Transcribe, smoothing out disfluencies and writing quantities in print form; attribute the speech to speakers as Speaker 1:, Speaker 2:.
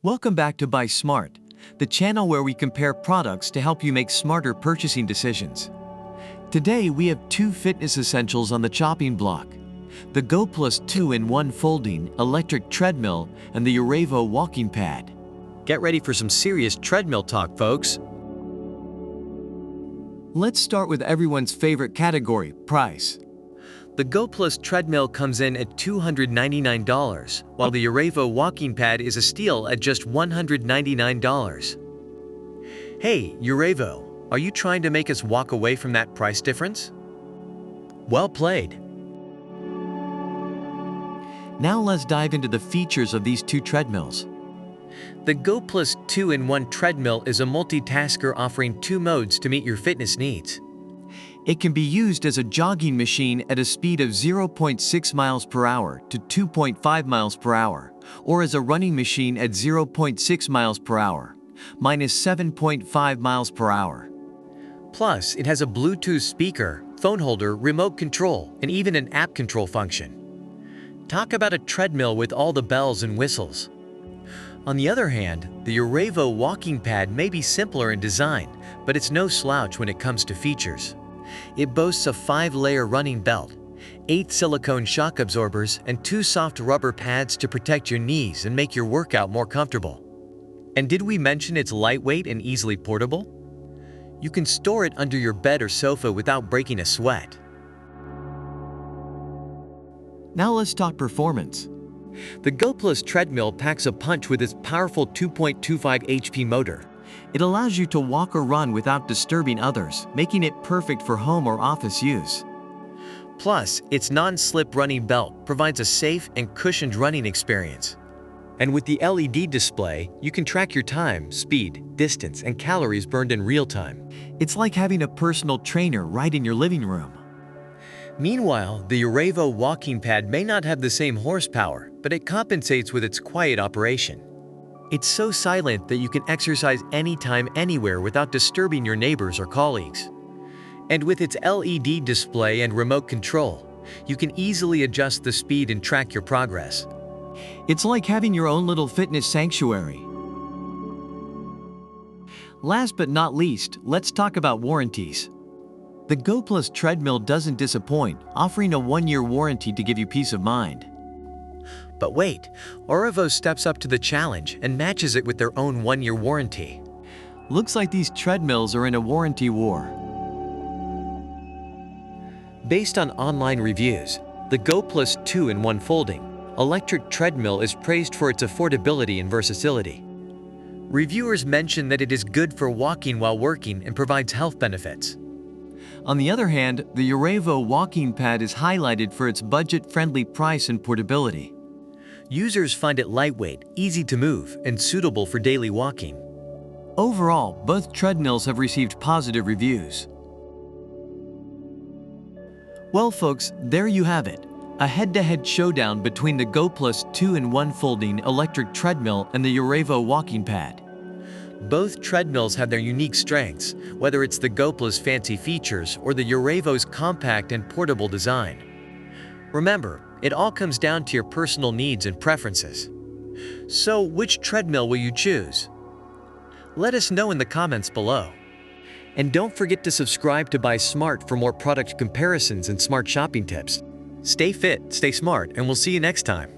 Speaker 1: Welcome back to Buy Smart, the channel where we compare products to help you make smarter purchasing decisions. Today we have two fitness essentials on the chopping block: the Goplus 2-in-1 folding electric treadmill and the UREVO walking pad.
Speaker 2: Get ready for some serious treadmill talk, folks.
Speaker 1: Let's start with everyone's favorite category, price.
Speaker 2: The Goplus treadmill comes in at $299, while the UREVO walking pad is a steal at just $199. Hey, UREVO, are you trying to make us walk away from that price difference? Well played.
Speaker 1: Now let's dive into the features of these two treadmills.
Speaker 2: The Goplus 2-in-1 treadmill is a multitasker offering two modes to meet your fitness needs.
Speaker 1: It can be used as a jogging machine at a speed of 0.6 miles per hour to 2.5 miles per hour, or as a running machine at 0.6 miles per hour, minus 7.5 miles per hour.
Speaker 2: Plus, it has a Bluetooth speaker, phone holder, remote control, and even an app control function. Talk about a treadmill with all the bells and whistles. On the other hand, the UREVO walking pad may be simpler in design, but it's no slouch when it comes to features. It boasts a 5-layer running belt, 8 silicone shock absorbers, and 2 soft rubber pads to protect your knees and make your workout more comfortable. And did we mention it's lightweight and easily portable? You can store it under your bed or sofa without breaking a sweat.
Speaker 1: Now let's talk performance.
Speaker 2: The Goplus treadmill packs a punch with its powerful 2.25 HP motor.
Speaker 1: It allows you to walk or run without disturbing others, making it perfect for home or office use.
Speaker 2: Plus, its non-slip running belt provides a safe and cushioned running experience. And with the LED display, you can track your time, speed, distance, and calories burned in real time.
Speaker 1: It's like having a personal trainer right in your living room.
Speaker 2: Meanwhile, the UREVO walking pad may not have the same horsepower, but it compensates with its quiet operation. It's so silent that you can exercise anytime, anywhere without disturbing your neighbors or colleagues. And with its LED display and remote control, you can easily adjust the speed and track your progress.
Speaker 1: It's like having your own little fitness sanctuary. Last but not least, let's talk about warranties. The Goplus treadmill doesn't disappoint, offering a 1-year warranty to give you peace of mind.
Speaker 2: But wait, UREVO steps up to the challenge and matches it with their own 1-year warranty.
Speaker 1: Looks like these treadmills are in a warranty war.
Speaker 2: Based on online reviews, the Goplus 2-in-1 folding electric treadmill is praised for its affordability and versatility. Reviewers mention that it is good for walking while working and provides health benefits.
Speaker 1: On the other hand, the UREVO walking pad is highlighted for its budget-friendly price and portability.
Speaker 2: Users find it lightweight, easy to move, and suitable for daily walking.
Speaker 1: Overall, both treadmills have received positive reviews. Well folks, there you have it. A head-to-head showdown between the Goplus 2-in-1 folding electric treadmill and the UREVO walking pad.
Speaker 2: Both treadmills have their unique strengths, whether it's the Goplus' fancy features or the UREVO's compact and portable design. Remember, it all comes down to your personal needs and preferences. So, which treadmill will you choose? Let us know in the comments below. And don't forget to subscribe to Buy Smart for more product comparisons and smart shopping tips. Stay fit, stay smart, and we'll see you next time.